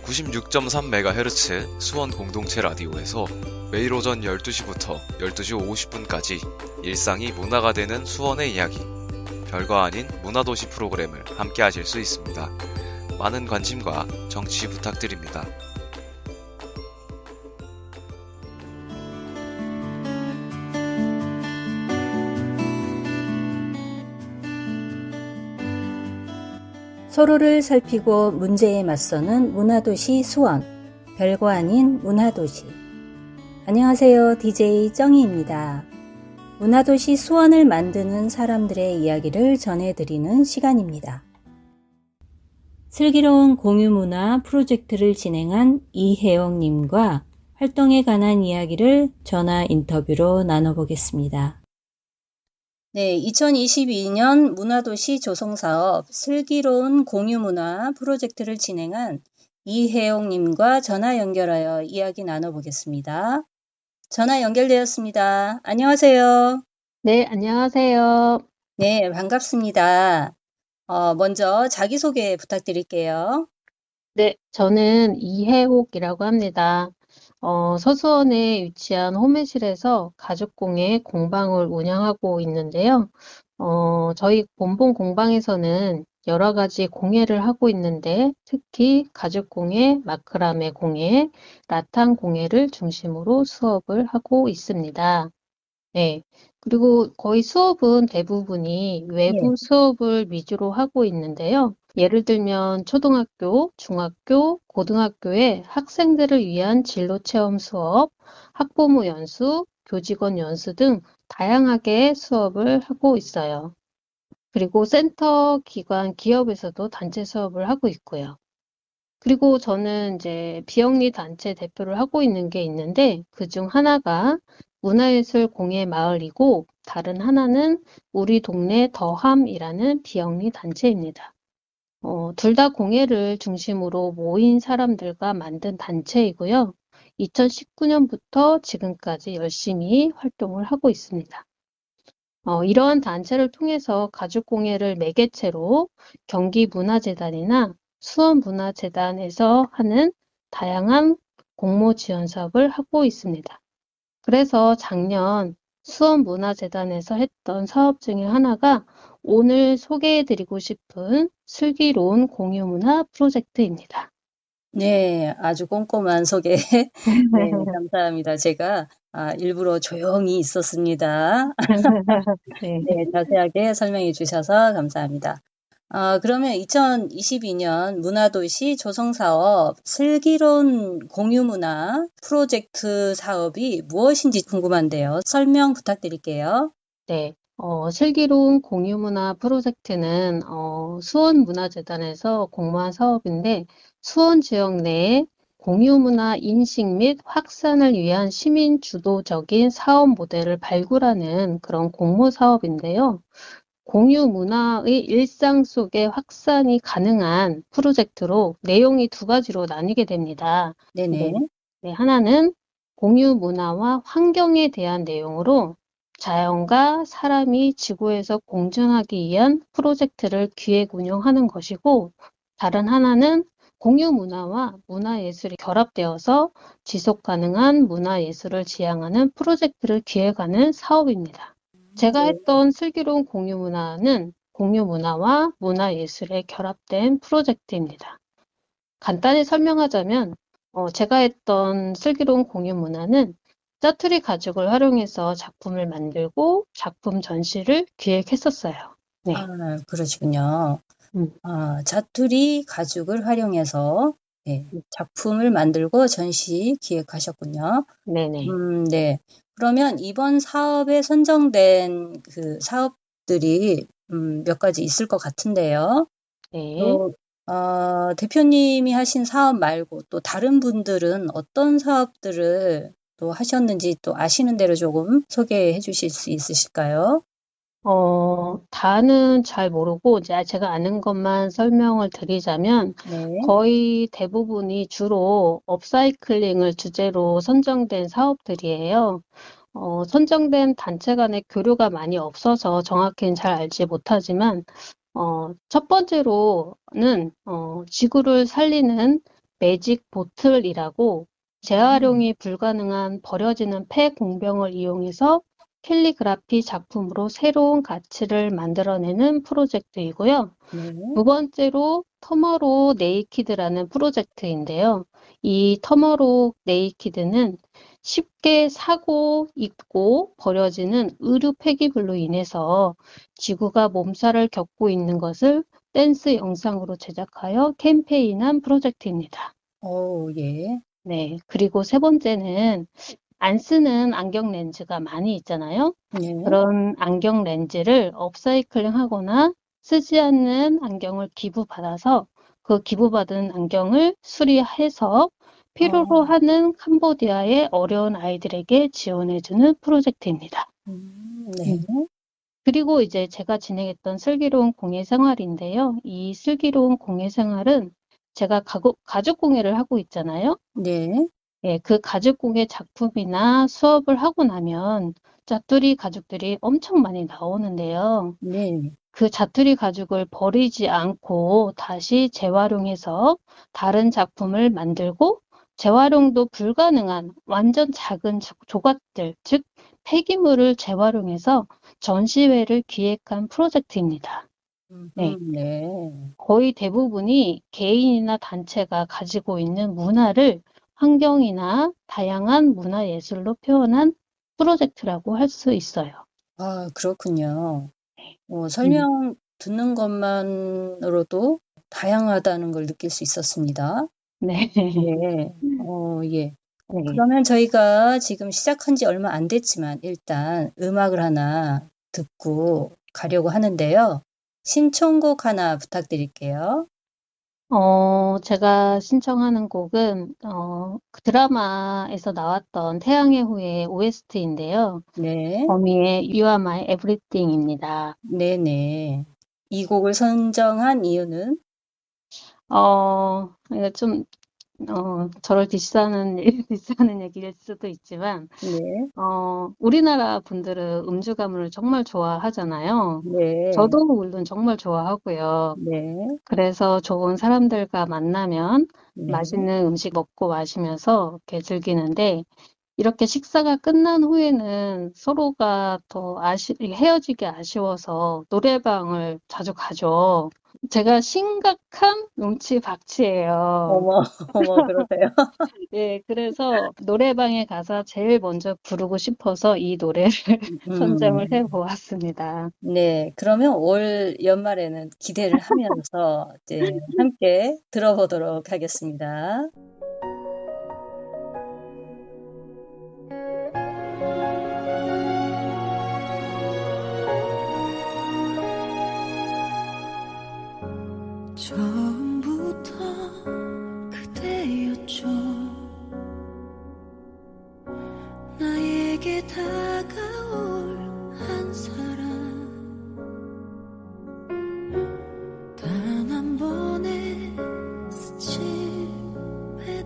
96.3MHz 수원 공동체 라디오에서 매일 오전 12시부터 12시 50분까지 일상이 문화가 되는 수원의 이야기, 별거 아닌 문화도시 프로그램을 함께 하실 수 있습니다. 많은 관심과 정치 부탁드립니다. 서로를 살피고 문제에 맞서는 문화도시 수원, 별거 아닌 문화도시. 안녕하세요. DJ 정희입니다. 문화도시 수원을 만드는 사람들의 이야기를 전해드리는 시간입니다. 슬기로운 공유문화 프로젝트를 진행한 이혜영님과 활동에 관한 이야기를 전화 인터뷰로 나눠보겠습니다. 네, 2022년 문화도시 조성사업 슬기로운 공유문화 프로젝트를 진행한 이혜영님과 전화 연결하여 이야기 나눠보겠습니다. 전화 연결되었습니다. 안녕하세요. 네, 안녕하세요. 네, 반갑습니다. 먼저 자기소개 부탁드릴게요. 네, 저는 이혜옥이라고 합니다. 서수원에 위치한 호매실에서 가죽공예 공방을 운영하고 있는데요. 저희 본봉 공방에서는 여러 가지 공예를 하고 있는데 특히 가죽공예, 마크라메 공예, 라탄 공예를 중심으로 수업을 하고 있습니다. 네. 그리고 거의 수업은 대부분이 외부 수업을 위주로 하고 있는데요. 예를 들면 초등학교, 중학교, 고등학교의 학생들을 위한 진로 체험 수업, 학부모 연수, 교직원 연수 등 다양하게 수업을 하고 있어요. 그리고 센터 기관 기업에서도 단체 수업을 하고 있고요. 그리고 저는 이제 비영리 단체 대표를 하고 있는 게 있는데 그중 하나가 문화예술 공예 마을이고 다른 하나는 우리 동네 더함이라는 비영리 단체입니다. 둘 다 공예를 중심으로 모인 사람들과 만든 단체이고요. 2019년부터 지금까지 열심히 활동을 하고 있습니다. 이러한 단체를 통해서 가죽공예를 매개체로 경기문화재단이나 수원문화재단에서 하는 다양한 공모 지원 사업을 하고 있습니다. 그래서 작년 수원문화재단에서 했던 사업 중에 하나가 오늘 소개해드리고 싶은 슬기로운 공유문화 프로젝트입니다. 네, 아주 꼼꼼한 소개. 네, 감사합니다. 제가 일부러 조용히 있었습니다. 네. 네, 자세하게 설명해 주셔서 감사합니다. 그러면 2022년 문화도시 조성사업 슬기로운 공유문화 프로젝트 사업이 무엇인지 궁금한데요. 설명 부탁드릴게요. 네. 슬기로운 공유문화 프로젝트는 수원문화재단에서 공모한 사업인데 수원 지역 내에 공유문화 인식 및 확산을 위한 시민 주도적인 사업 모델을 발굴하는 그런 공모 사업인데요. 공유 문화의 일상 속에 확산이 가능한 프로젝트로 내용이 두 가지로 나뉘게 됩니다. 네네. 네, 하나는 공유 문화와 환경에 대한 내용으로 자연과 사람이 지구에서 공존하기 위한 프로젝트를 기획 운영하는 것이고 다른 하나는 공유 문화와 문화예술이 결합되어서 지속 가능한 문화예술을 지향하는 프로젝트를 기획하는 사업입니다. 제가 했던 슬기로운 공유문화는 공유문화와 문화예술의 결합된 프로젝트입니다. 간단히 설명하자면 제가 했던 슬기로운 공유문화는 짜투리 가죽을 활용해서 작품을 만들고 작품 전시를 기획했었어요. 네. 그러시군요. 자투리 가죽을 활용해서 작품을 만들고 전시 기획하셨군요. 네네. 네. 그러면 이번 사업에 선정된 그 사업들이 몇 가지 있을 것 같은데요. 네. 또 대표님이 하신 사업 말고 또 다른 분들은 어떤 사업들을 또 하셨는지 또 아시는 대로 조금 소개해 주실 수 있으실까요? 다는 잘 모르고 이제 제가 아는 것만 설명을 드리자면 네. 거의 대부분이 주로 업사이클링을 주제로 선정된 사업들이에요. 선정된 단체 간의 교류가 많이 없어서 정확히는 잘 알지 못하지만 첫 번째로는 지구를 살리는 매직 보틀이라고 재활용이 불가능한 버려지는 폐 공병을 이용해서 캘리그라피 작품으로 새로운 가치를 만들어내는 프로젝트이고요. 네. 두 번째로 터머로우 네이키드라는 프로젝트인데요. 이 터머로우 네이키드는 쉽게 사고 입고 버려지는 의류 폐기물로 인해서 지구가 몸살을 겪고 있는 것을 댄스 영상으로 제작하여 캠페인한 프로젝트입니다. 예. 네, 그리고 세 번째는 안 쓰는 안경 렌즈가 많이 있잖아요. 네. 그런 안경 렌즈를 업사이클링 하거나 쓰지 않는 안경을 기부받아서 그 기부받은 안경을 수리해서 필요로 하는 캄보디아의 어려운 아이들에게 지원해주는 프로젝트입니다. 네. 그리고 이제 제가 진행했던 슬기로운 공예 생활인데요. 이 슬기로운 공예 생활은 제가 가죽 공예를 하고 있잖아요. 네. 예, 그 가죽 공예 작품이나 수업을 하고 나면 자투리 가죽들이 엄청 많이 나오는데요. 네. 그 자투리 가죽을 버리지 않고 다시 재활용해서 다른 작품을 만들고 재활용도 불가능한 완전 작은 조각들, 즉 폐기물을 재활용해서 전시회를 기획한 프로젝트입니다. 네. 네. 거의 대부분이 개인이나 단체가 가지고 있는 문화를 환경이나 다양한 문화예술로 표현한 프로젝트라고 할 수 있어요. 그렇군요. 설명 듣는 것만으로도 다양하다는 걸 느낄 수 있었습니다. 네. 네. 예. 네. 그러면 저희가 지금 시작한 지 얼마 안 됐지만 일단 음악을 하나 듣고 가려고 하는데요. 신청곡 하나 부탁드릴게요. 제가 신청하는 곡은 그 드라마에서 나왔던 태양의 후예 OST인데요. 네. 거미의 You Are My Everything입니다. 네네. 이 곡을 선정한 이유는? 이거 좀 저를 디스하는 얘기일 수도 있지만, 네. 우리나라 분들은 음주 가물을 정말 좋아하잖아요. 네. 저도 물론 정말 좋아하고요. 네. 그래서 좋은 사람들과 만나면 네. 맛있는 음식 먹고 마시면서 이렇게 즐기는데, 이렇게 식사가 끝난 후에는 서로가 더 헤어지기 아쉬워서 노래방을 자주 가죠. 제가 심각한 음치박치예요. 어머, 그러세요? 예, 그래서 노래방에 가서 제일 먼저 부르고 싶어서 이 노래를 선정을 해 보았습니다. 네. 그러면 올 연말에는 기대를 하면서 이제 함께 들어보도록 하겠습니다. 처음부터 그대였죠. 나에게 다가올 한 사람, 단 한 번의 스침에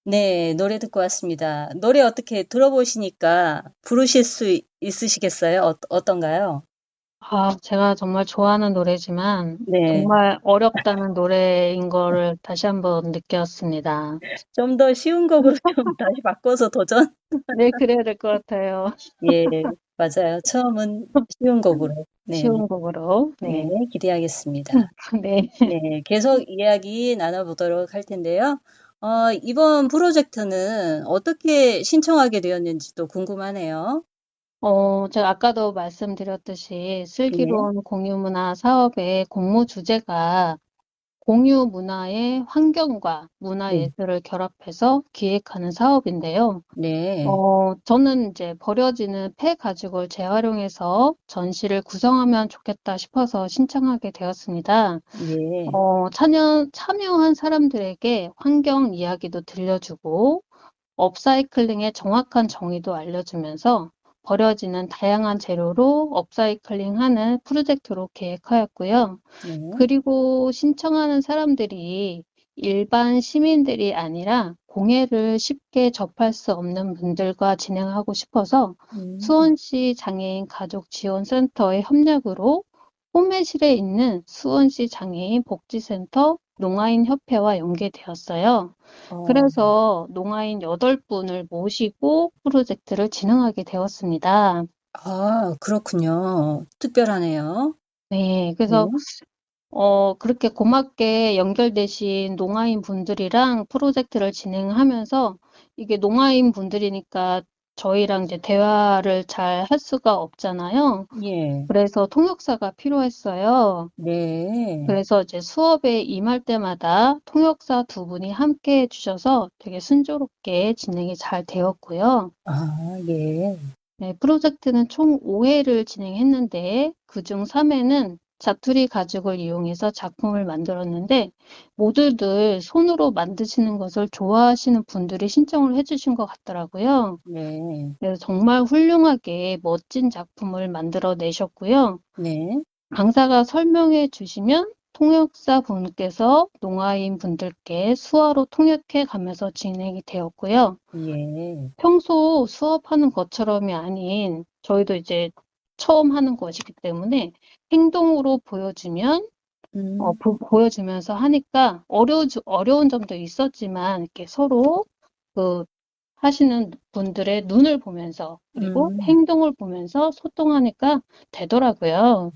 네, 노래 듣고 왔습니다. 노래 어떻게 들어보시니까 부르실 수 있으시겠어요? 어떤가요? 제가 정말 좋아하는 노래지만 네, 정말 어렵다는 노래인 거를 다시 한번 느꼈습니다. 좀 더 쉬운 곡으로 좀 다시 바꿔서 도전? 네, 그래야 될 것 같아요. 예, 맞아요. 처음은 쉬운 곡으로. 네, 쉬운 곡으로. 네, 네. 기대하겠습니다. 네. 네, 계속 이야기 나눠보도록 할 텐데요. 이번 프로젝트는 어떻게 신청하게 되었는지도 궁금하네요. 제가 아까도 말씀드렸듯이 네, 슬기로운 공유문화 사업의 공모 주제가 공유 문화의 활용과 네, 문화예술을 결합해서 기획하는 사업인데요. 네, 저는 이제 버려지는 폐 가죽을 재활용해서 전시를 구성하면 좋겠다 싶어서 신청하게 되었습니다. 예, 참여한 사람들에게 환경 이야기도 들려주고 업사이클링의 정확한 정의도 알려주면서 버려지는 다양한 재료로 업사이클링하는 프로젝트로 계획하였고요. 네, 그리고 신청하는 사람들이 일반 시민들이 아니라 공예를 쉽게 접할 수 없는 분들과 진행하고 싶어서 음, 수원시 장애인 가족 지원센터의 협력으로 포매실에 있는 수원시 장애인 복지센터 농아인 협회와 연계되었어요. 어, 그래서 농아인 8분을 모시고 프로젝트를 진행하게 되었습니다. 그렇군요. 특별하네요. 네, 네, 그래서 그렇게 고맙게 연결되신 농아인 분들이랑 프로젝트를 진행하면서 이게 농아인 분들이니까 저희랑 이제 대화를 잘 할 수가 없잖아요. 예, 그래서 통역사가 필요했어요. 네, 그래서 이제 수업에 임할 때마다 통역사 두 분이 함께 해주셔서 되게 순조롭게 진행이 잘 되었고요. 예, 네, 프로젝트는 총 5회를 진행했는데 그중 3회는 자투리 가죽을 이용해서 작품을 만들었는데 모두들 손으로 만드시는 것을 좋아하시는 분들이 신청을 해주신 것 같더라고요. 네, 그래서 정말 훌륭하게 멋진 작품을 만들어 내셨고요. 네, 강사가 설명해 주시면 통역사 분께서 농아인 분들께 수어로 통역해 가면서 진행이 되었고요. 예, 평소 수업하는 것처럼이 아닌 저희도 이제 처음 하는 것이기 때문에 행동으로 보여주면 음, 보여주면서 하니까 어려운 점도 있었지만 이렇게 서로 그 하시는 분들의 눈을 보면서 그리고 음, 행동을 보면서 소통하니까 되더라고요.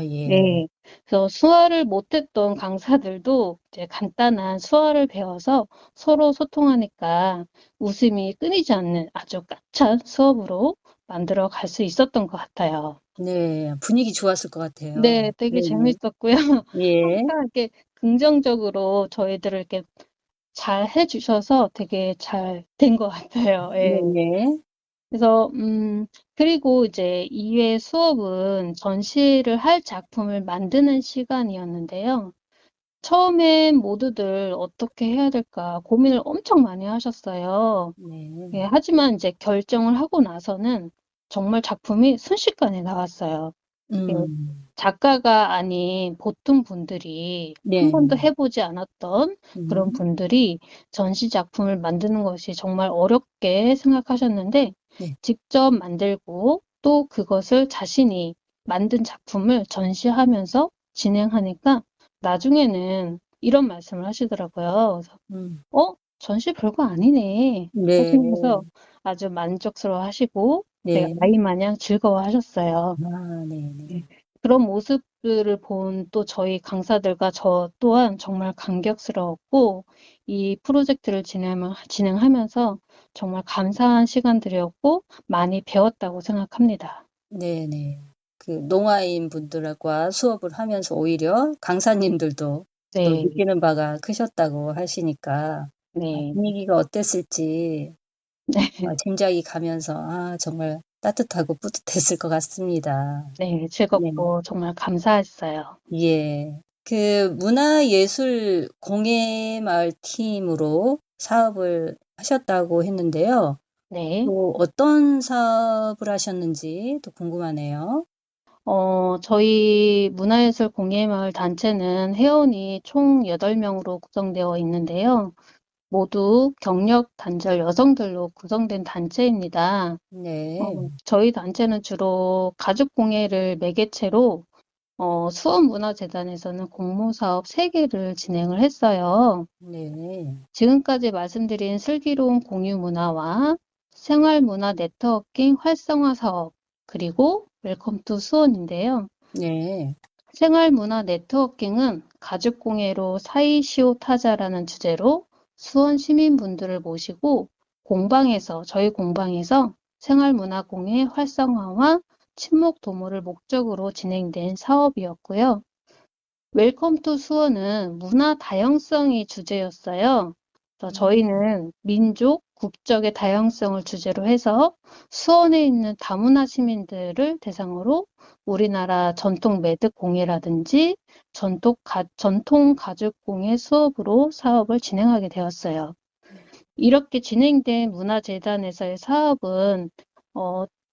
예, 네. 그래서 수화를 못했던 강사들도 이제 간단한 수화를 배워서 서로 소통하니까 웃음이 끊이지 않는 아주 까찬 수업으로 만들어 갈 수 있었던 것 같아요. 네, 분위기 좋았을 것 같아요. 네, 되게 네네, 재밌었고요. 예, 항상 이렇게 긍정적으로 저희들을 이렇게 잘 해주셔서 되게 잘 된 것 같아요. 예. 네네, 그래서, 그리고 이제 2회 수업은 전시를 할 작품을 만드는 시간이었는데요. 처음엔 모두들 어떻게 해야 될까 고민을 엄청 많이 하셨어요. 네, 예, 하지만 이제 결정을 하고 나서는 정말 작품이 순식간에 나왔어요. 예, 음, 작가가 아닌 보통 분들이 한 네, 번도 해보지 않았던 그런 음, 분들이 전시 작품을 만드는 것이 정말 어렵게 생각하셨는데 네, 직접 만들고 또 그것을 자신이 만든 작품을 전시하면서 진행하니까 나중에는 이런 말씀을 하시더라고요. 그래서, 음, 전시 별거 아니네 네, 하시면서 아주 만족스러워 하시고 되게 네, 아이 마냥 즐거워 하셨어요. 네네, 네. 그런 모습들을 본 또 저희 강사들과 저 또한 정말 감격스러웠고, 이 프로젝트를 진행하면서 정말 감사한 시간들이었고, 많이 배웠다고 생각합니다. 네네. 그 농아인 분들과 수업을 하면서 오히려 강사님들도 또 네, 느끼는 바가 크셨다고 하시니까 네, 분위기가 어땠을지 네, 짐작이 가면서 정말 따뜻하고 뿌듯했을 것 같습니다. 네, 네. 즐겁고 정말 감사했어요. 예. 그 문화예술 공예마을 팀으로 사업을 하셨다고 했는데요. 네. 또 어떤 사업을 하셨는지 또 궁금하네요. 저희 문화예술 공예마을 단체는 회원이 총 8명으로 구성되어 있는데요. 모두 경력 단절 여성들로 구성된 단체입니다. 네. 저희 단체는 주로 가족공예를 매개체로 수원문화재단에서는 공모사업 3개를 진행을 했어요. 네. 지금까지 말씀드린 슬기로운 공유문화와 생활문화 네트워킹 활성화 사업, 그리고 웰컴 투 수원인데요. 네. 생활문화 네트워킹은 가족공예로 사이시오 타자라는 주제로 수원 시민분들을 모시고 저희 공방에서 생활문화공예 활성화와 친목 도모를 목적으로 진행된 사업이었고요. 웰컴 투 수원은 문화 다양성이 주제였어요. 그래서 저희는 민족, 국적의 다양성을 주제로 해서 수원에 있는 다문화 시민들을 대상으로 우리나라 전통 매듭 공예라든지 전통 가죽 공예 수업으로 사업을 진행하게 되었어요. 이렇게 진행된 문화재단에서의 사업은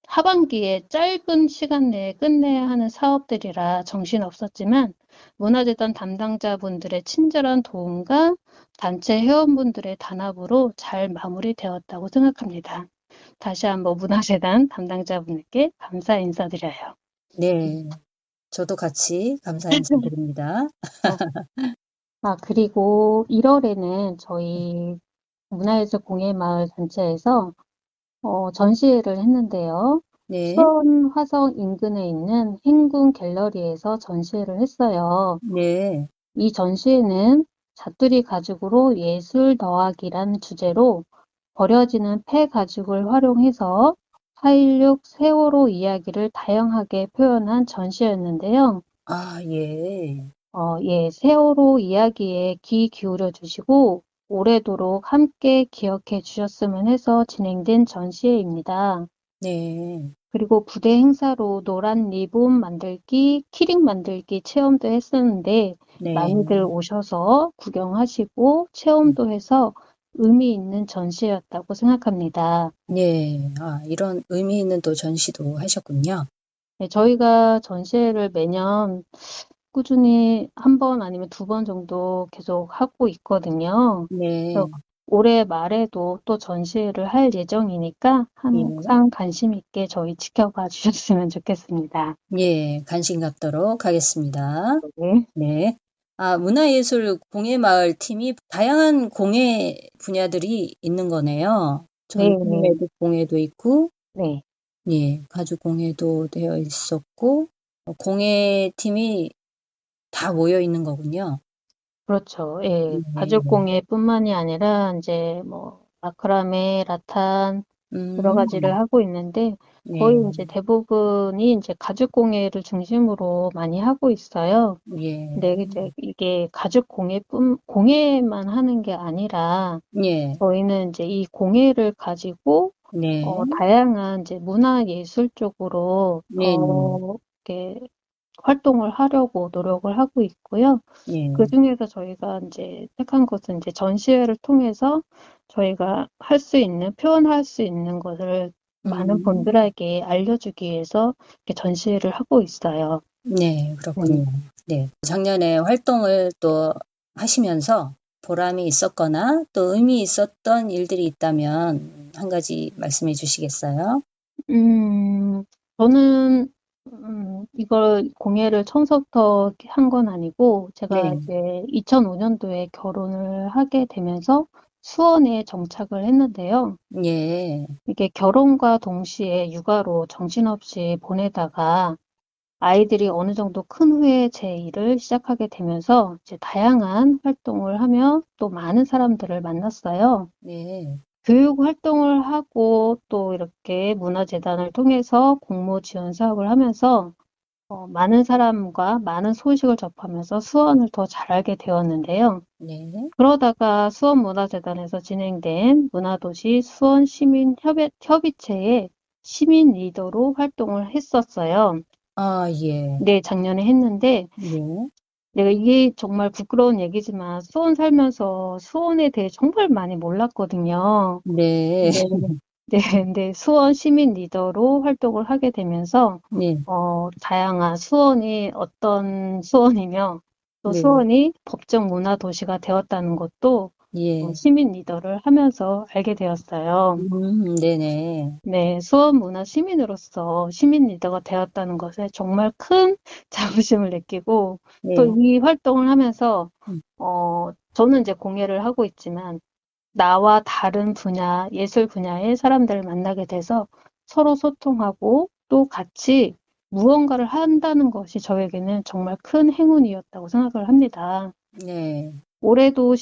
하반기에 짧은 시간 내에 끝내야 하는 사업들이라 정신없었지만 문화재단 담당자분들의 친절한 도움과 단체 회원분들의 단합으로 잘 마무리되었다고 생각합니다. 다시 한번 문화재단 담당자분들께 감사 인사드려요. 네. 저도 같이 감사 인사드립니다. 그리고 1월에는 저희 문화예술 공예마을 단체에서 전시회를 했는데요. 네. 수원 화성 인근에 있는 행궁 갤러리에서 전시회를 했어요. 네. 이 전시회는 자투리 가죽으로 예술 더하기란 주제로 버려지는 폐 가죽을 활용해서 4.16 세월호 이야기를 다양하게 표현한 전시회였는데요. 예. 세월호 이야기에 귀 기울여 주시고 오래도록 함께 기억해 주셨으면 해서 진행된 전시회입니다. 네. 그리고 부대 행사로 노란 리본 만들기, 키링 만들기 체험도 했었는데 네. 많이들 오셔서 구경하시고 체험도 해서 의미 있는 전시회였다고 생각합니다. 네. 이런 의미 있는 또 전시도 하셨군요. 네, 저희가 전시회를 매년 꾸준히 1번 아니면 2번 정도 계속 하고 있거든요. 네. 그래서 올해 말에도 또 전시회를 할 예정이니까 항상 관심 있게 저희 지켜봐 주셨으면 좋겠습니다. 예, 관심 갖도록 하겠습니다. 네. 네. 문화예술 공예마을 팀이 다양한 공예 분야들이 있는 거네요. 전통 네. 매듭 공예도 있고, 네. 예, 가죽 공예도 되어 있었고, 공예 팀이 다 모여 있는 거군요. 그렇죠. 예. 네. 가죽공예뿐만이 아니라 이제 마크라메, 라탄 여러 가지를 하고 있는데 거의 네. 이제 대부분이 이제 가죽공예를 중심으로 많이 하고 있어요. 예. 근데 이제 이게 공예만 하는 게 아니라 예. 저희는 이제 이 공예를 가지고 네. 다양한 이제 문화예술 쪽으로 네. 이렇게 활동을 하려고 노력을 하고 있고요. 예. 그중에서 저희가 이제 택한 것은 이제 전시회를 통해서 저희가 표현할 수 있는 것을 많은 분들에게 알려주기 위해서 이렇게 전시회를 하고 있어요. 네, 그렇군요. 네. 작년에 활동을 또 하시면서 보람이 있었거나 또 의미 있었던 일들이 있다면 한 가지 말씀해 주시겠어요? 저는 이걸 공예를 처음부터 한 건 아니고 제가 네. 이제 2005년도에 결혼을 하게 되면서 수원에 정착을 했는데요. 예. 이게 결혼과 동시에 육아로 정신없이 보내다가 아이들이 어느 정도 큰 후에 제 일을 시작하게 되면서 이제 다양한 활동을 하며 또 많은 사람들을 만났어요. 네. 교육 활동을 하고 또 이렇게 문화재단을 통해서 공모 지원 사업을 하면서 많은 사람과 많은 소식을 접하면서 수원을 더 잘 알게 되었는데요. 네. 그러다가 수원문화재단에서 진행된 문화도시 수원시민협의체의 시민 리더로 활동을 했었어요. 예. 네, 작년에 했는데 네. 내가 이게 정말 부끄러운 얘기지만 수원 살면서 수원에 대해 정말 많이 몰랐거든요. 네. 네, 근데 수원 시민 리더로 활동을 하게 되면서 네. 다양한 수원이 어떤 수원이며 또 네. 수원이 법정 문화 도시가 되었다는 것도 예. 시민 리더를 하면서 알게 되었어요. 네네. 네, 수원문화 시민으로서 시민 리더가 되었다는 것에 정말 큰 자부심을 느끼고 또 네. 이 활동을 하면서 음, 저는 이제 공예를 하고 있지만 나와 다른 분야, 예술 분야의 사람들을 만나게 돼서 서로 소통하고 또 같이 무언가를 한다는 것이 저에게는 정말 큰 행운이었다고 생각을 합니다. 네. 올해도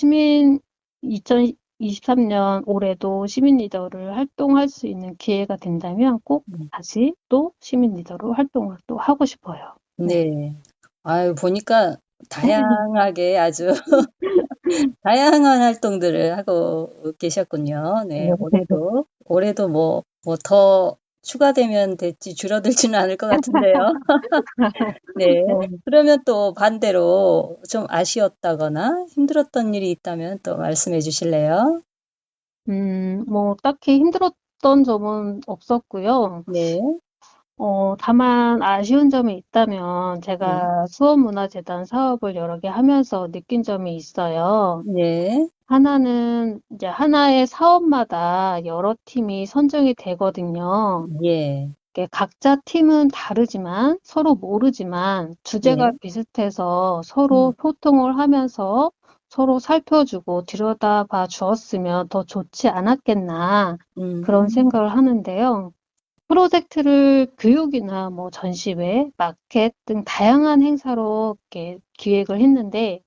2023년 올해도 시민 리더를 활동할 수 있는 기회가 된다면 꼭 음, 다시 또 시민 리더로 활동을 또 하고 싶어요. 네. 네. 아유, 보니까 다양하게 아주 다양한 활동들을 하고 계셨군요. 네. 올해도 뭐 더 추가되면 됐지 줄어들지는 않을 것 같은데요. 네. 네. 그러면 또 반대로 좀 아쉬웠다거나 힘들었던 일이 있다면 또 말씀해 주실래요? 뭐 딱히 힘들었던 점은 없었고요. 네. 다만 아쉬운 점이 있다면 네. 제가 수원문화재단 사업을 여러 개 하면서 느낀 점이 있어요. 네. 하나는 이제 하나의 사업마다 여러 팀이 선정이 되거든요. 예. 이게 각자 팀은 다르지만 서로 모르지만 주제가 네. 비슷해서 서로 음. 소통을 하면서 서로 살펴주고 들여다봐 주었으면 더 좋지 않았겠나 그런 음. 생각을 하는데요. 프로젝트를 교육이나 뭐 전시회, 마켓 등 다양한 행사로 이렇게 기획을 했는데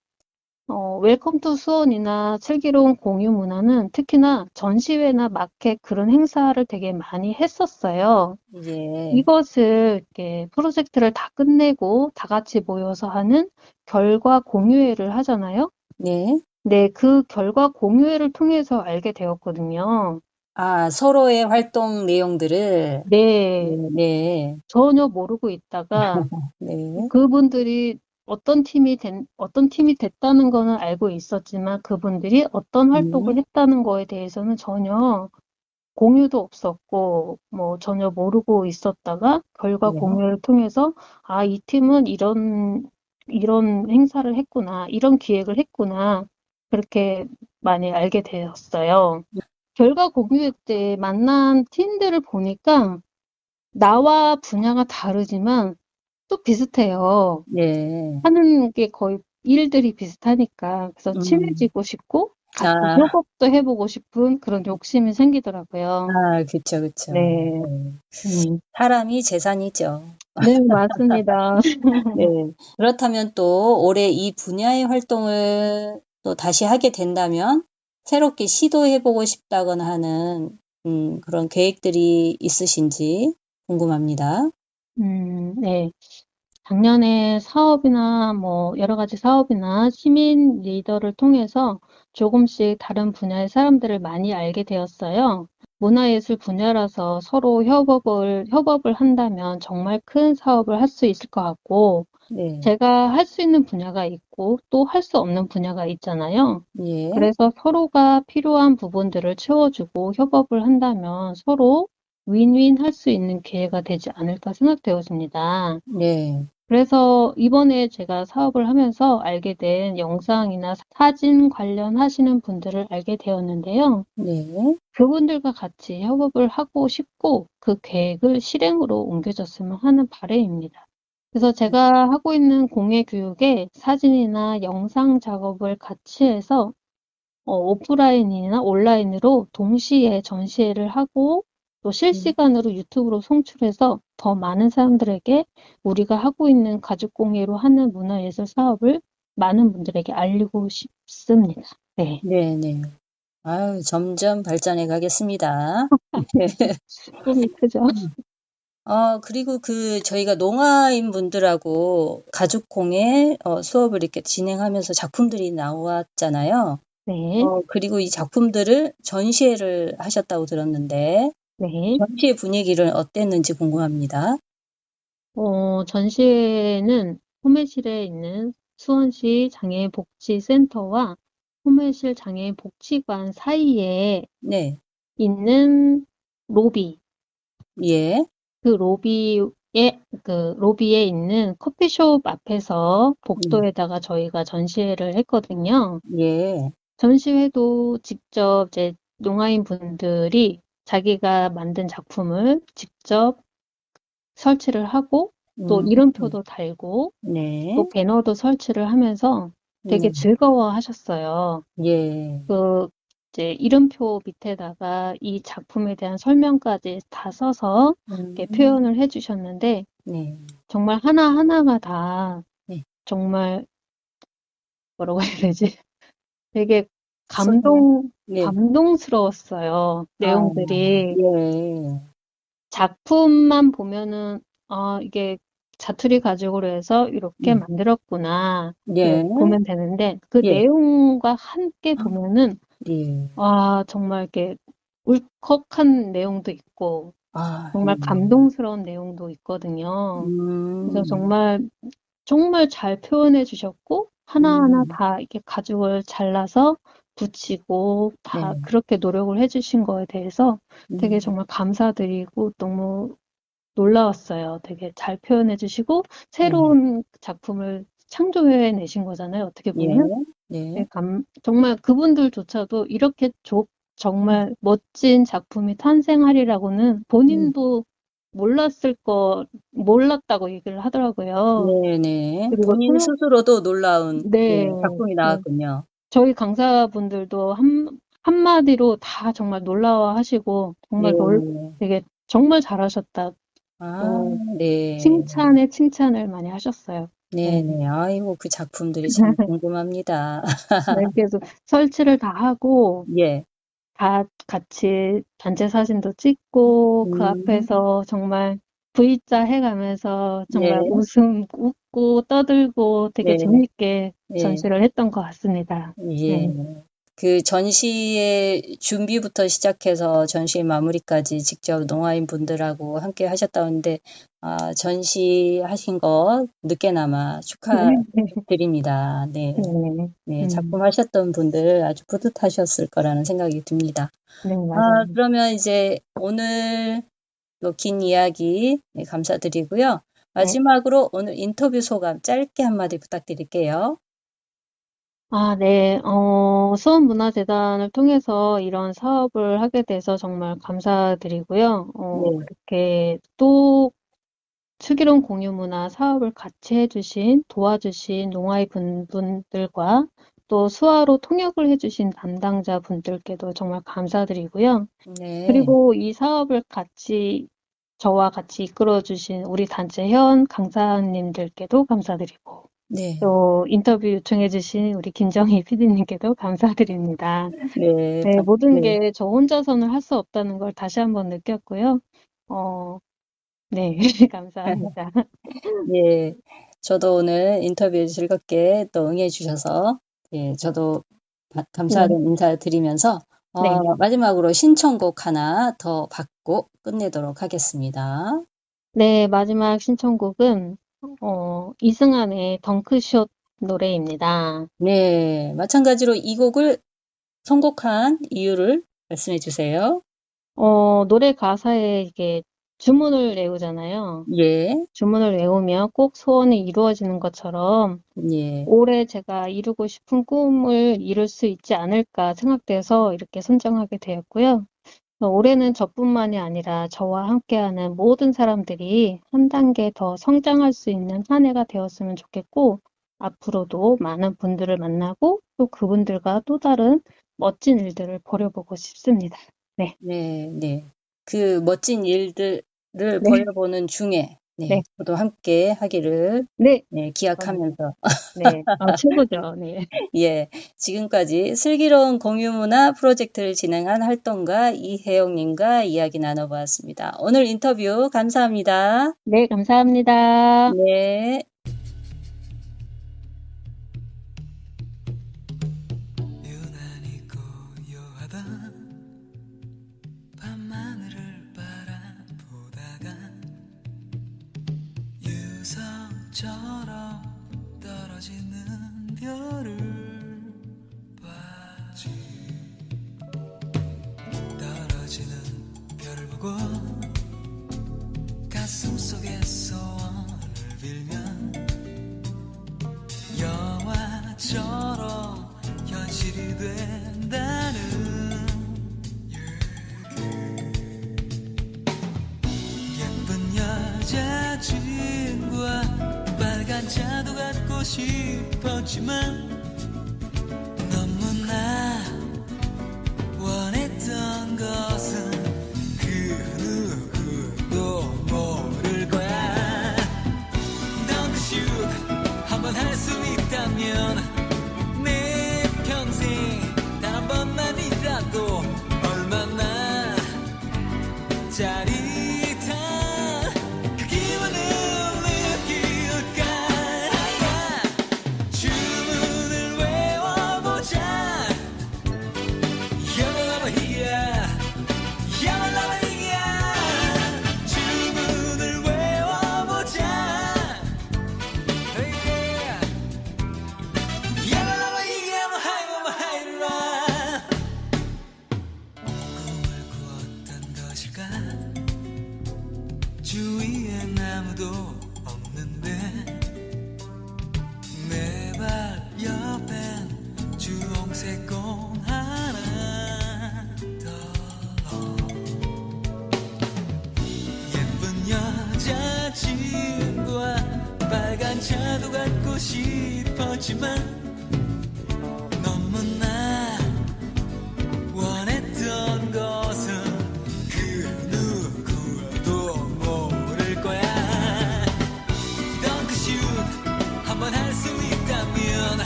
웰컴 투 수원이나 슬기로운 공유 문화는 특히나 전시회나 마켓 그런 행사를 되게 많이 했었어요. 예. 이것을 이렇게 프로젝트를 다 끝내고 다 같이 모여서 하는 결과 공유회를 하잖아요. 네. 네, 그 결과 공유회를 통해서 알게 되었거든요. 아, 서로의 활동 내용들을 네, 네. 네. 전혀 모르고 있다가 네. 그분들이 어떤 팀이 됐다는 거는 알고 있었지만 그분들이 어떤 활동을 음. 했다는 거에 대해서는 전혀 공유도 없었고, 뭐 전혀 모르고 있었다가 결과 네. 공유를 통해서 아, 이 팀은 이런 행사를 했구나, 이런 기획을 했구나, 그렇게 많이 알게 되었어요. 결과 공유회 때 만난 팀들을 보니까 나와 분야가 다르지만 또 비슷해요. 네. 하는 게 거의 일들이 비슷하니까 그래서 음. 친해지고 싶고 같이 아. 협업도 해보고 싶은 그런 욕심이 생기더라고요. 아, 그쵸, 그쵸. 네. 네. 음. 사람이 재산이죠. 네, 맞습니다. 네. 그렇다면 또 올해 이 분야의 활동을 또 다시 하게 된다면 새롭게 시도해 보고 싶다거나 하는 그런 계획들이 있으신지 궁금합니다. 네. 작년에 사업이나 뭐 여러 가지 사업이나 시민 리더를 통해서 조금씩 다른 분야의 사람들을 많이 알게 되었어요. 문화예술 분야라서 서로 협업을 한다면 정말 큰 사업을 할 수 있을 것 같고, 네. 제가 할 수 있는 분야가 있고 또 할 수 없는 분야가 있잖아요. 예. 그래서 서로가 필요한 부분들을 채워주고 협업을 한다면 서로 윈윈 할 수 있는 기회가 되지 않을까 생각되어집니다. 네. 그래서 이번에 제가 사업을 하면서 알게 된 영상이나 사진 관련하시는 분들을 알게 되었는데요. 네. 그분들과 같이 협업을 하고 싶고 그 계획을 실행으로 옮겨졌으면 하는 바람입니다. 그래서 제가 하고 있는 공예 교육에 사진이나 영상 작업을 같이 해서 오프라인이나 온라인으로 동시에 전시회를 하고 또 음. 실시간으로 유튜브로 송출해서 더 많은 사람들에게 우리가 하고 있는 가죽공예로 하는 문화예술 사업을 많은 분들에게 알리고 싶습니다. 네, 네네. 아유, 점점 발전해 가겠습니다. 꿈이 크죠? 그리고 저희가 농아인 분들하고 가죽공예 수업을 이렇게 진행하면서 작품들이 나왔잖아요. 네, 그리고 이 작품들을 전시회를 하셨다고 들었는데, 네. 전시회 분위기는 어땠는지 궁금합니다. 전시회는 소매실에 있는 수원시 장애인복지센터와 소매실 장애인복지관 사이에 네. 있는 로비, 예. 그 로비에 있는 커피숍 앞에서 음. 복도에다가 저희가 전시회를 했거든요. 예. 전시회도 직접 이제 농아인 분들이 자기가 만든 작품을 직접 설치를 하고 또 음, 이름표도 달고 네, 또 배너도 설치를 하면서 되게 네, 즐거워하셨어요. 예, 그 이제 이름표 밑에다가 이 작품에 대한 설명까지 다 써서 이렇게 음, 표현을 해주셨는데 네, 정말 하나하나가 다 네, 정말 뭐라고 해야 되지? 되게 설명, 네, 감동스러웠어요. 아, 내용들이. 예, 작품만 보면은, 아, 이게 자투리 가죽으로 해서 이렇게 음, 만들었구나. 예, 이렇게 보면 되는데, 그 예, 내용과 함께 보면은, 예, 와, 정말 이렇게 울컥한 내용도 있고, 아, 예, 정말 감동스러운 내용도 있거든요. 그래서 음, 정말 잘 표현해 주셨고, 하나하나 음, 다 이렇게 가죽을 잘라서 붙이고, 다 네, 그렇게 노력을 해 주신 거에 대해서 되게 음, 정말 감사드리고, 너무 놀라웠어요. 되게 잘 표현해 주시고, 네, 새로운 작품을 창조해 내신 거잖아요. 어떻게 예, 보면. 네, 정말 그분들조차도 이렇게 정말 멋진 작품이 탄생하리라고는 음, 본인도 몰랐다고 얘기를 하더라고요. 네, 네, 그리고 본인 스스로도 놀라운, 네, 예, 작품이 네. 나왔군요. 저희 강사분들도 한마디로 다 정말 놀라워하시고, 예, 되게 정말 잘하셨다. 아, 또 네, 칭찬에 칭찬을 많이 하셨어요. 네. 네네. 아이고, 그 작품들이 참 궁금합니다. 네, 그래서 설치를 다 하고, 예. 다 같이 단체 사진도 찍고, 그 음, 앞에서 정말 V자 해가면서 네, 정말 웃고 떠들고 되게 네, 재밌게 네, 전시를 했던 것 같습니다. 네. 예. 그 전시의 준비부터 시작해서 전시 마무리까지 직접 농아인 분들하고 함께 하셨다는데, 아, 전시하신 거 늦게나마 네. 축하드립니다. 네, 네. 네, 작품 하셨던 분들 아주 뿌듯하셨을 거라는 생각이 듭니다. 네, 맞아요. 아, 그러면 이제 오늘 또 긴 이야기 네, 감사드리고요. 네. 마지막으로 오늘 인터뷰 소감 짧게 한마디 부탁드릴게요. 아, 네. 수원문화재단을 통해서 이런 사업을 하게 돼서 정말 감사드리고요. 네, 그렇게 또 슬기로운 공유문화 사업을 같이 도와주신 농아이 분들과 또 수화로 통역을 해주신 담당자 분들께도 정말 감사드리고요. 네, 그리고 이 사업을 저와 같이 이끌어주신 우리 단체 회원 강사님들께도 감사드리고, 네, 또 인터뷰 요청해주신 우리 김정희 PD님께도 감사드립니다. 네, 네, 모든 네, 게 저 혼자서는 할 수 없다는 걸 다시 한번 느꼈고요. 어, 네, 감사합니다. 예, 저도 오늘 인터뷰에 즐겁게 또 응해 주셔서 예, 저도 네, 감사하다는 인사드리면서 네. 마지막으로 신청곡 하나 더 받고 끝내도록 하겠습니다. 네, 마지막 신청곡은 이승환의 덩크슛 노래입니다. 네, 마찬가지로 이 곡을 선곡한 이유를 말씀해 주세요. 노래 가사에 이게 주문을 외우잖아요. 예, 주문을 외우면 꼭 소원이 이루어지는 것처럼 예, 올해 제가 이루고 싶은 꿈을 이룰 수 있지 않을까 생각돼서 이렇게 선정하게 되었고요. 올해는 저뿐만이 아니라 저와 함께하는 모든 사람들이 한 단계 더 성장할 수 있는 한 해가 되었으면 좋겠고, 앞으로도 많은 분들을 만나고 또 그분들과 또 다른 멋진 일들을 벌여보고 싶습니다. 네, 네, 네. 그 멋진 일들을 네, 벌여보는 중에, 네, 네, 저도 함께 하기를, 네, 네, 어, 기약하면서, 네, 최고죠. 네, 예, 지금까지 슬기로운 공유문화 프로젝트를 진행한 활동가 이혜영님과 이야기 나눠보았습니다. 오늘 인터뷰 감사합니다. 네, 감사합니다. 네. 유난히 고요하던 밤하늘을 바라보다가 유성처럼 떨어지는 별을 봤지. 떨어지는 별을 보고 가슴 속에 소원을 빌면 영화처럼 현실이 돼 자도 갖고 싶었지만 너무나 원했던 것은 그 누구도 모를 거야. 덩크슛 한번 할 수 있다면 내 평생 단 한 번만이라도 얼마나 짜릿한 그 기분을 느낄까. 주문을 외워보자. You're here, you're here. 주문을 외워보자. Hey, yeah. You're here, my high run. 꿈을 꾸었던 것일까? 주위엔 아무도 없는데 내 발 옆엔 주홍색 공 하나 더. 예쁜 여자친구와 빨간 차도 갖고 싶었지만 너무나 원했던 것은 그 누구도 모를 거야. 덩크슛 한번 할 수 있다면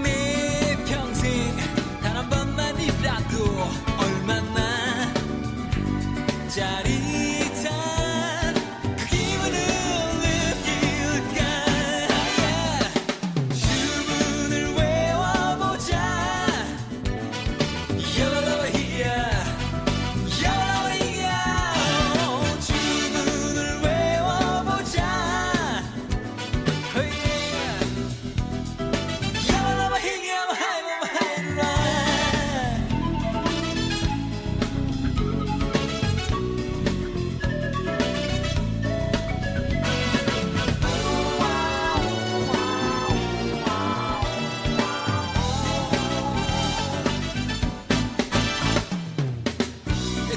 내 평생 단 한 번만이라도 얼마나 짜릿한 그 기분을 느낄까. 주문을 외워보자. You're here, you're here. 주문을 외워보자. Hey, yeah. You're here, my high run.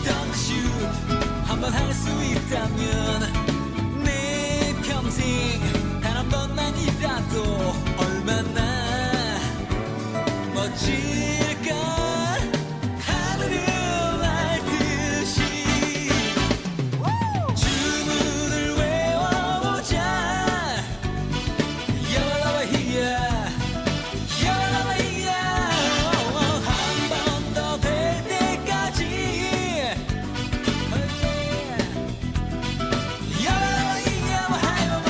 덩크슛 한번 할 수 있다면 내 평생 단 한 번만이라도 얼마나 멋질까. 하늘을 날듯이 주문을 외워보자. You're here, you're here. 한 번 더 될 때까지. You're here, my high run.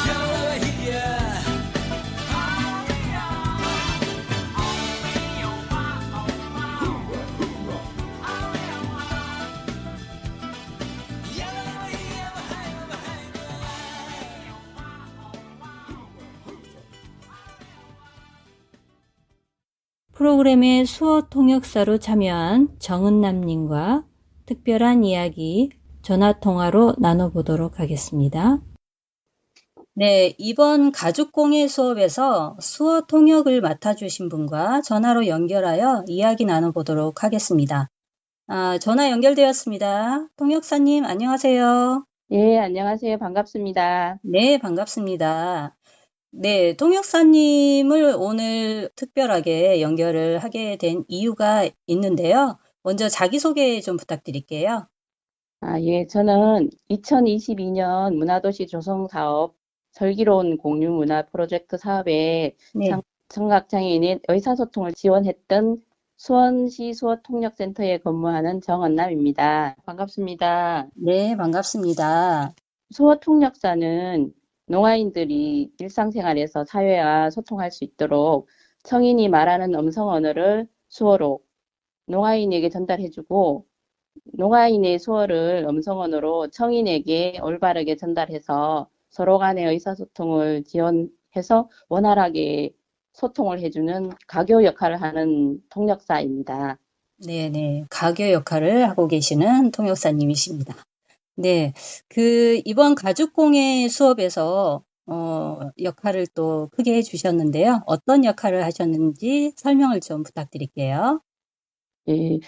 You're here. You're here, my high run. 프로그램에 수어 통역사로 참여한 정은남님과 특별한 이야기 전화통화로 나눠보도록 하겠습니다. 네, 이번 가족공예 수업에서 수어 통역을 맡아주신 분과 전화로 연결하여 이야기 나눠보도록 하겠습니다. 전화 연결되었습니다. 통역사님, 안녕하세요. 예, 안녕하세요. 반갑습니다. 네, 반갑습니다. 네, 통역사님을 오늘 특별하게 연결을 하게 된 이유가 있는데요. 먼저 자기소개 좀 부탁드릴게요. 예, 저는 2022년 문화도시 조성 사업 슬기로운 공유 문화 프로젝트 사업에 네, 청각장애인의 의사소통을 지원했던 수원시 수어통역센터에 근무하는 정은남입니다. 반갑습니다. 네, 반갑습니다. 수어통역사는 농아인들이 일상생활에서 사회와 소통할 수 있도록 성인이 말하는 음성 언어를 수어로 농아인에게 전달해주고 농아인의 수어를 음성 언어로 청인에게 올바르게 전달해서 서로 간의 의사소통을 지원해서 원활하게 소통을 해주는 가교 역할을 하는 통역사입니다. 네네, 가교 역할을 하고 계시는 통역사님이십니다. 네, 이번 가족공예 수업에서 역할을 또 크게 해주셨는데요. 어떤 역할을 하셨는지 설명을 좀 부탁드릴게요. 예,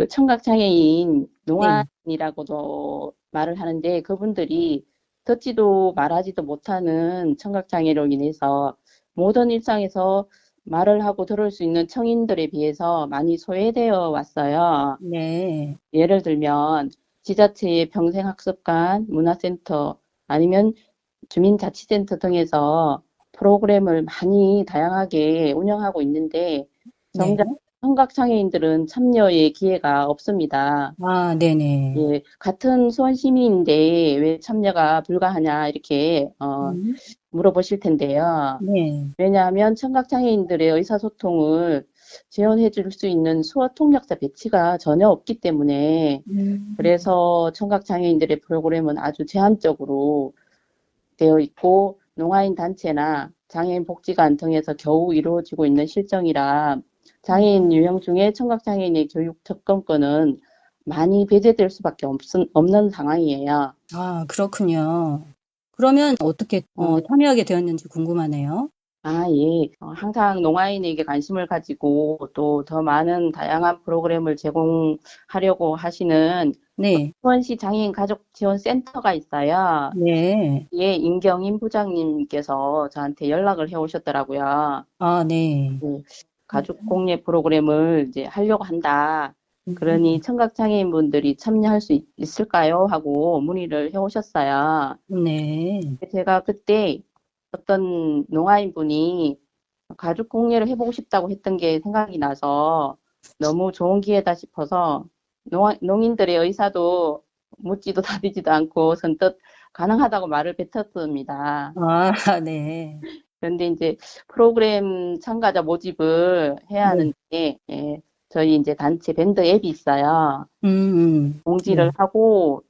청각장애인 농아인이라고도 말을 하는데 그분들이 듣지도 말하지도 못하는 청각장애로 인해서 모든 일상에서 말을 하고 들을 수 있는 청인들에 비해서 많이 소외되어 왔어요. 네. 예를 들면 지자체의 평생학습관, 문화센터 아니면 주민자치센터 등에서 프로그램을 많이 다양하게 운영하고 있는데 네. 정작 청각장애인들은 참여의 기회가 없습니다. 아, 네네. 예, 같은 수원 시민인데 왜 참여가 불가하냐 이렇게 음, 물어보실 텐데요. 네. 왜냐하면 청각장애인들의 의사소통을 지원해 줄 수 있는 수어 통역사 배치가 전혀 없기 때문에 그래서 청각장애인들의 프로그램은 아주 제한적으로 되어 있고 농아인 단체나 장애인 복지관 등에서 겨우 이루어지고 있는 실정이라 장애인 유형 중에 청각장애인의 교육 접근권은 많이 배제될 수밖에 없는 상황이에요. 아, 그렇군요. 그러면 어떻게 참여하게 되었는지 궁금하네요. 아, 예. 항상 농아인에게 관심을 가지고 또 더 많은 다양한 프로그램을 제공하려고 하시는 네. 수원시 장애인 가족 지원 센터가 있어요. 네. 예, 임경인 부장님께서 저한테 연락을 해 오셨더라고요. 아, 네. 네, 가족 공예 프로그램을 이제 하려고 한다. 그러니 청각장애인분들이 참여할 수 있을까요? 하고 문의를 해 오셨어요. 네. 제가 그때 어떤 농아인 분이 가족 공예를 해보고 싶다고 했던 게 생각이 나서 너무 좋은 기회다 싶어서 농인들의 의사도 묻지도 따지지도 않고 선뜻 가능하다고 말을 뱉었습니다. 아, 네. 그런데 이제 프로그램 참가자 모집을 해야 네. 하는데 예, 저희 이제 단체 밴드 앱이 있어요. 공지를 네. 하고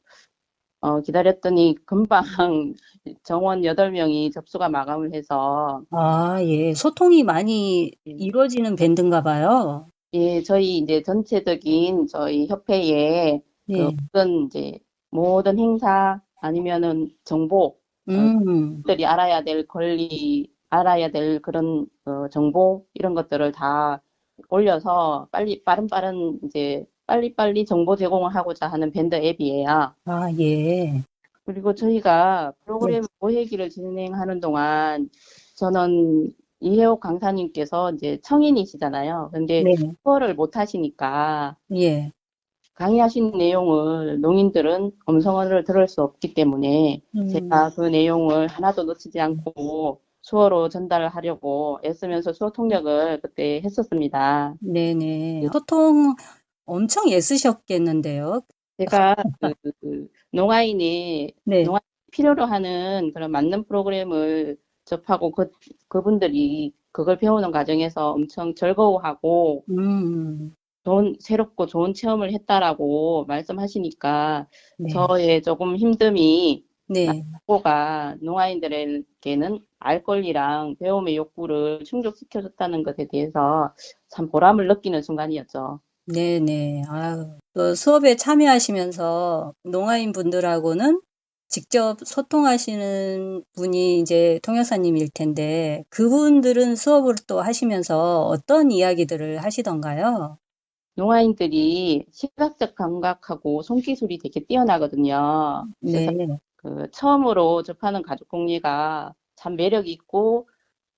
기다렸더니 금방 정원 8명이 접수가 마감을 해서 아, 예. 소통이 많이 예, 이루어지는 밴드인가 봐요. 예, 저희 이제 전체적인 저희 협회에 그 네. 모든 행사 아니면은 정보, 들이 알아야 될 권리, 알아야 될 그런 정보 이런 것들을 다 올려서 빠른 이제 빨리빨리 정보 제공을 하고자 하는 밴드 앱이에요. 아, 예. 그리고 저희가 네. 프로그램 5회기를 진행하는 동안 저는 이혜옥 강사님께서 이제 청인이시잖아요. 근데 네. 수어를 못 하시니까 예. 강의하신 내용을 농인들은 음성어를 들을 수 없기 때문에 제가 그 내용을 하나도 놓치지 않고 수어로 전달을 하려고 애쓰면서 수어 통역을 그때 했었습니다. 네네. 소통 엄청 애쓰셨겠는데요. 제가 그 농아인이 네. 필요로 하는 그런 맞는 프로그램을 접하고 그분들이 그걸 배우는 과정에서 엄청 즐거워하고 새롭고 좋은 체험을 했다라고 말씀하시니까 네. 저의 조금 힘듦이 네. 낙고가 농아인들에게는 알 권리랑 배움의 욕구를 충족시켜줬다는 것에 대해서 참 보람을 느끼는 순간이었죠. 네네. 아유, 또 수업에 참여하시면서 농아인 분들하고는 직접 소통하시는 분이 이제 통역사님일 텐데, 그분들은 수업을 또 하시면서 어떤 이야기들을 하시던가요? 농아인들이 시각적 감각하고 손기술이 되게 뛰어나거든요. 그래서 네. 처음으로 접하는 가족 공예가 참 매력 있고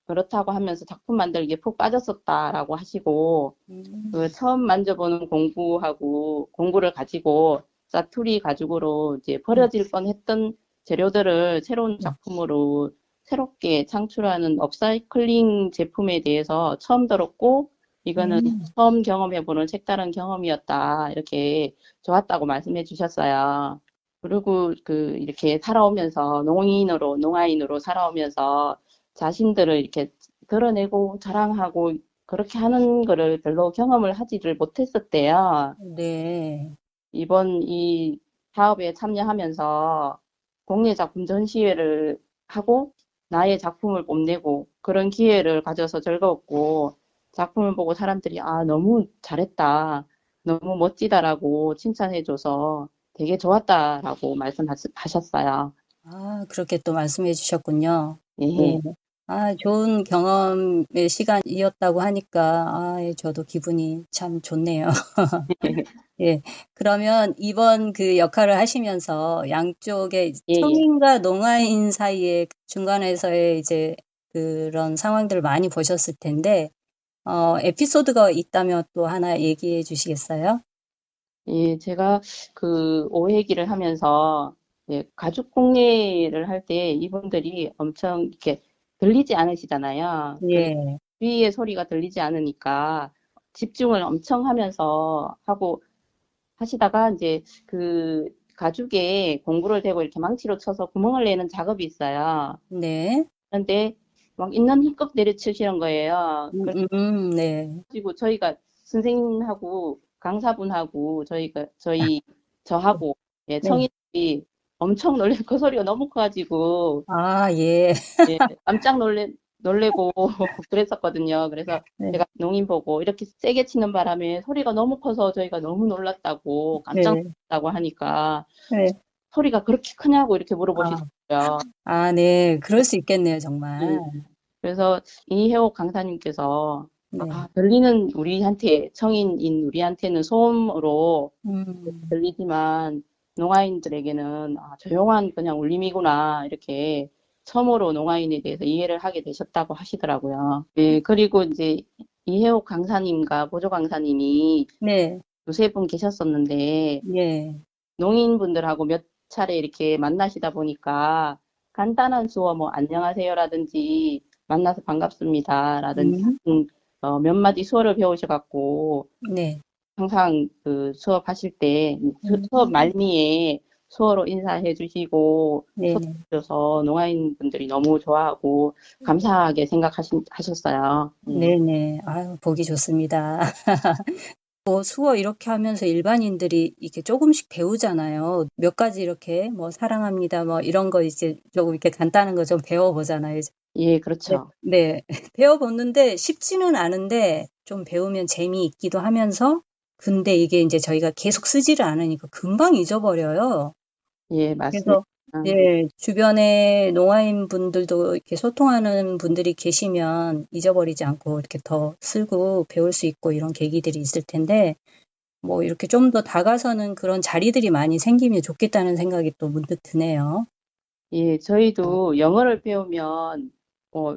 그렇다고 하면서 작품 만들기에 푹 빠졌었다라고 하시고 처음 만져보는 공구를 가지고 사투리 가죽으로 이제 버려질 뻔했던 재료들을 새로운 작품으로 새롭게 창출하는 업사이클링 제품에 대해서 처음 들었고 이거는 처음 경험해보는 색다른 경험이었다 이렇게 좋았다고 말씀해 주셨어요. 그리고 이렇게 살아오면서 농아인으로 살아오면서 자신들을 이렇게 드러내고 자랑하고 그렇게 하는 거를 별로 경험을 하지를 못했었대요. 네. 이번 이 사업에 참여하면서 공예작품 전시회를 하고 나의 작품을 뽐내고 그런 기회를 가져서 즐거웠고 작품을 보고 사람들이 너무 잘했다, 너무 멋지다라고 칭찬해줘서 되게 좋았다라고 말씀하셨어요. 아, 그렇게 또 말씀해 주셨군요. 예. 네. 좋은 경험의 시간이었다고 하니까, 예, 저도 기분이 참 좋네요. 예, 그러면 이번 그 역할을 하시면서 양쪽의 예, 예. 성인과 농아인 사이에 중간에서의 이제 그런 상황들을 많이 보셨을 텐데, 에피소드가 있다면 또 하나 얘기해 주시겠어요? 예, 제가 그 오해기를 하면서 가족 공예를 할 때 이분들이 엄청 이렇게 들리지 않으시잖아요. 그래서 예, 주위의 소리가 들리지 않으니까 집중을 엄청 하면서 하고 하시다가 이제 그 가죽에 공구를 대고 이렇게 망치로 쳐서 구멍을 내는 작업이 있어요. 네, 그런데 막 있는 힘껏 내려치시는 거예요. 네, 그래가지고 저희가 선생님하고 강사분하고 저하고 예, 네. 청인들이 엄청 그 소리가 너무 커가지고 예, 예, 깜짝 놀래고 그랬었거든요. 그래서 네, 제가 농인 보고 이렇게 세게 치는 바람에 소리가 너무 커서 저희가 너무 놀랐다고 깜짝 네, 놀랐다고 하니까 네. 소리가 그렇게 크냐고 이렇게 아, 물어보시더라고요. 네, 그럴 수 있겠네요, 정말. 예, 그래서 이혜옥 강사님께서 네, 들리는 우리한테 성인인 우리한테는 소음으로 음, 들리지만 농아인들에게는 조용한 그냥 울림이구나 이렇게 처음으로 농아인에 대해서 이해를 하게 되셨다고 하시더라고요. 예, 그리고 이제 이혜옥 강사님과 보조 강사님이 네, 두세 분 계셨었는데 예, 농인분들하고 몇 차례 이렇게 만나시다 보니까 간단한 수어 뭐 안녕하세요라든지 만나서 반갑습니다라든지 음, 몇 마디 수어를 배우셔갖고 네, 항상 그 수업하실 때 수업 음, 말미에 수어로 인사해 주시고 네, 네, 소통해줘서 농아인분들이 너무 좋아하고 감사하게 생각하셨어요. 예. 네, 네. 보기 좋습니다. 수어 이렇게 하면서 일반인들이 이렇게 조금씩 배우잖아요. 몇 가지 이렇게 뭐 사랑합니다, 뭐 이런 거 이제 조금 이렇게 간단한 거 좀 배워보잖아요. 예, 네, 그렇죠. 네. 배워보는데 쉽지는 않은데 좀 배우면 재미있기도 하면서 근데 이게 이제 저희가 계속 쓰지를 않으니까 금방 잊어버려요. 예, 맞습니다. 그래서 예, 주변에 농아인 분들도 이렇게 소통하는 분들이 계시면 잊어버리지 않고 이렇게 더 쓰고 배울 수 있고 이런 계기들이 있을 텐데 뭐 이렇게 좀 더 다가서는 그런 자리들이 많이 생기면 좋겠다는 생각이 또 문득 드네요. 예, 저희도 영어를 배우면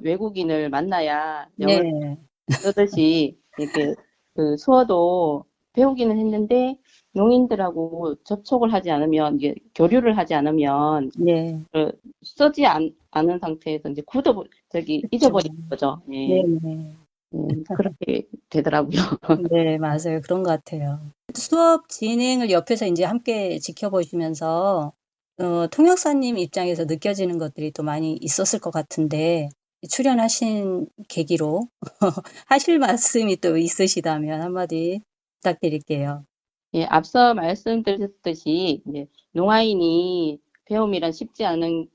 외국인을 만나야 영어를 네, 쓰듯이 이렇게 그 수어도 배우기는 했는데 농인들하고 접촉을 하지 않으면 이게 교류를 하지 않으면 네, 쓰지 않은 상태에서 이제 그렇죠. 잊어버리는 거죠. 네, 예, 네. 그렇게 되더라고요. 네, 맞아요. 그런 것 같아요. 수업 진행을 옆에서 이제 함께 지켜보시면서, 통역사님 입장에서 느껴지는 것들이 또 많이 있었을 것 같은데, 출연하신 계기로 하실 말씀이 또 있으시다면 한마디 부탁드릴게요. 예, 앞서 말씀드렸듯이 이제 농아인이 배움이란 쉽지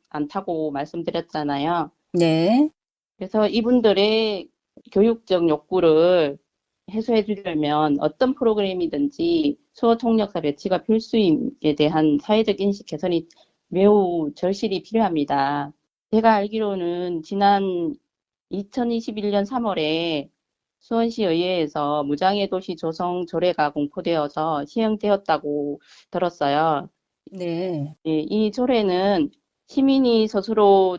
않다고 말씀드렸잖아요. 네, 그래서 이분들의 교육적 욕구를 해소해 주려면 어떤 프로그램이든지 수어 통역사 배치가 필수임에 대한 사회적 인식 개선이 매우 절실히 필요합니다. 제가 알기로는 지난 2021년 3월에 수원시 의회에서 무장애 도시 조성 조례가 공포되어서 시행되었다고 들었어요. 네, 예, 이 조례는 시민이 스스로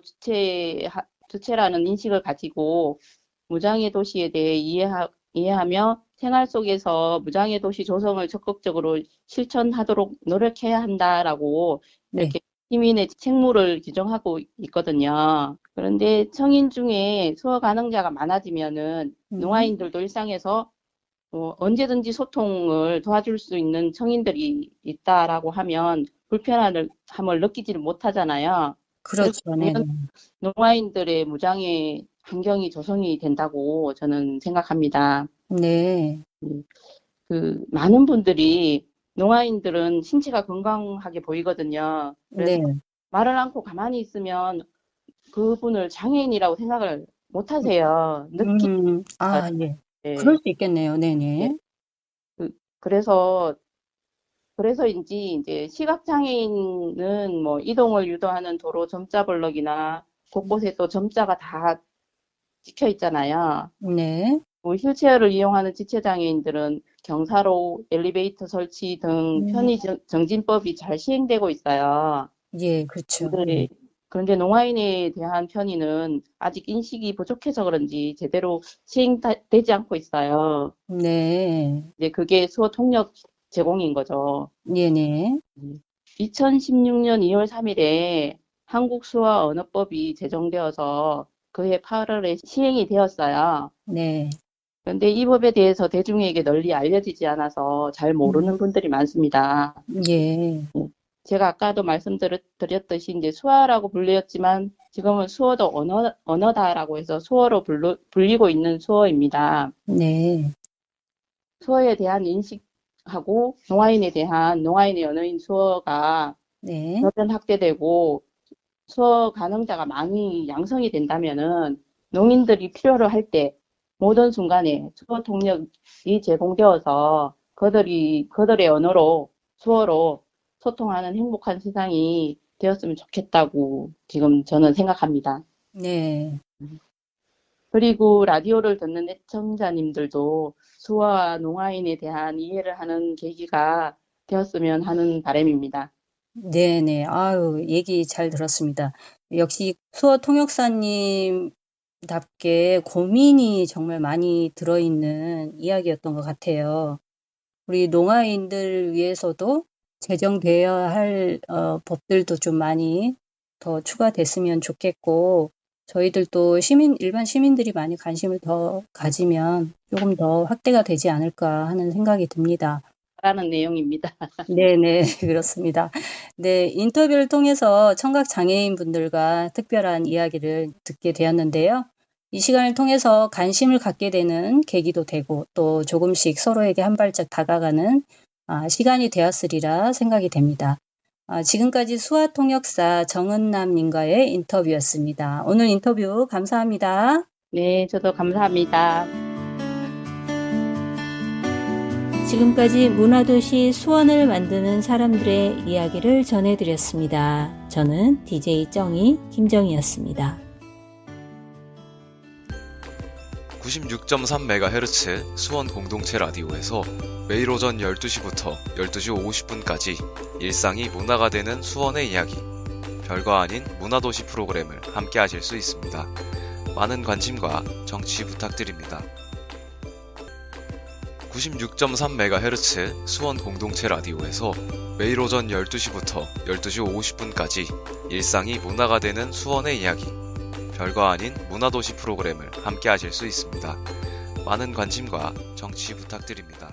주체라는 인식을 가지고 무장애 도시에 대해 이해하며 생활 속에서 무장애 도시 조성을 적극적으로 실천하도록 노력해야 한다라고 네, 이렇게 시민의 책무를 규정하고 있거든요. 그런데 성인 중에 수어 가능자가 많아지면은 음, 농아인들도 일상에서 언제든지 소통을 도와줄 수 있는 성인들이 있다라고 하면 불편함을 느끼지를 못하잖아요. 그렇게 그렇죠. 네, 되면 네, 농아인들의 무장애 환경이 조성이 된다고 저는 생각합니다. 네, 음, 많은 분들이 농아인들은 신체가 건강하게 보이거든요. 그래서 네, 말을 않고 가만히 있으면 그분을 장애인이라고 생각을 못 하세요. 예. 그럴 예, 수 있겠네요. 네, 예. 네, 그- 그래서 그래서인지 이제 시각장애인은 뭐 이동을 유도하는 도로 점자 블럭이나 곳곳에 또 점자가 다 찍혀 있잖아요. 네. 뭐 휠체어를 이용하는 지체장애인들은 경사로, 엘리베이터 설치 등 편의 정진법이 잘 시행되고 있어요. 예, 그렇죠. 그런데 농아인에 대한 편의는 아직 인식이 부족해서 그런지 제대로 시행되지 않고 있어요. 네. 이제 그게 수어 통역 제공인 거죠. 네네. 2016년 2월 3일에 한국 수어 언어법이 제정되어서 그해 8월에 시행이 되었어요. 네. 그런데 이 법에 대해서 대중에게 널리 알려지지 않아서 잘 모르는 분들이 많습니다. 예. 제가 아까도 말씀드렸듯이 이제 수어라고 불렸지만 지금은 수어도 언어다라고 해서 수어로 불리고 있는 수어입니다. 네. 수어에 대한 인식하고 농아인의 언어인 수어가 네. 저변 확대되고 수어 가능자가 많이 양성이 된다면은 농인들이 필요로 할 때 모든 순간에 수어 통역이 제공되어서 그들의 언어로 수어로 소통하는 행복한 세상이 되었으면 좋겠다고 지금 저는 생각합니다. 네. 그리고 라디오를 듣는 애청자님들도 수어와 농아인에 대한 이해를 하는 계기가 되었으면 하는 바람입니다. 네네. 아유, 얘기 잘 들었습니다. 역시 수어 통역사님답게 고민이 정말 많이 들어있는 이야기였던 것 같아요. 우리 농아인들 위해서도 제정되어야 할 법들도 좀 많이 더 추가됐으면 좋겠고, 저희들도 일반 시민들이 많이 관심을 더 가지면 조금 더 확대가 되지 않을까 하는 생각이 듭니다. 라는 내용입니다. 네네, 그렇습니다. 네, 인터뷰를 통해서 청각 장애인 분들과 특별한 이야기를 듣게 되었는데요. 이 시간을 통해서 관심을 갖게 되는 계기도 되고 또 조금씩 서로에게 한 발짝 다가가는 시간이 되었으리라 생각이 됩니다. 지금까지 수화통역사 정은남님과의 인터뷰였습니다. 오늘 인터뷰 감사합니다. 네, 저도 감사합니다. 지금까지 문화도시 수원을 만드는 사람들의 이야기를 전해드렸습니다. 저는 DJ 정희 김정희였습니다. 96.3MHz 수원 공동체 라디오에서 매일 오전 12시부터 12시 50분까지 일상이 문화가 되는 수원의 이야기, 별거 아닌 문화도시 프로그램을 함께 하실 수 있습니다. 많은 관심과 정치 부탁드립니다. 96.3MHz 수원 공동체 라디오에서 매일 오전 12시부터 12시 50분까지 일상이 문화가 되는 수원의 이야기, 별거 아닌 문화도시 프로그램을 함께 하실 수 있습니다. 많은 관심과 정치 부탁드립니다.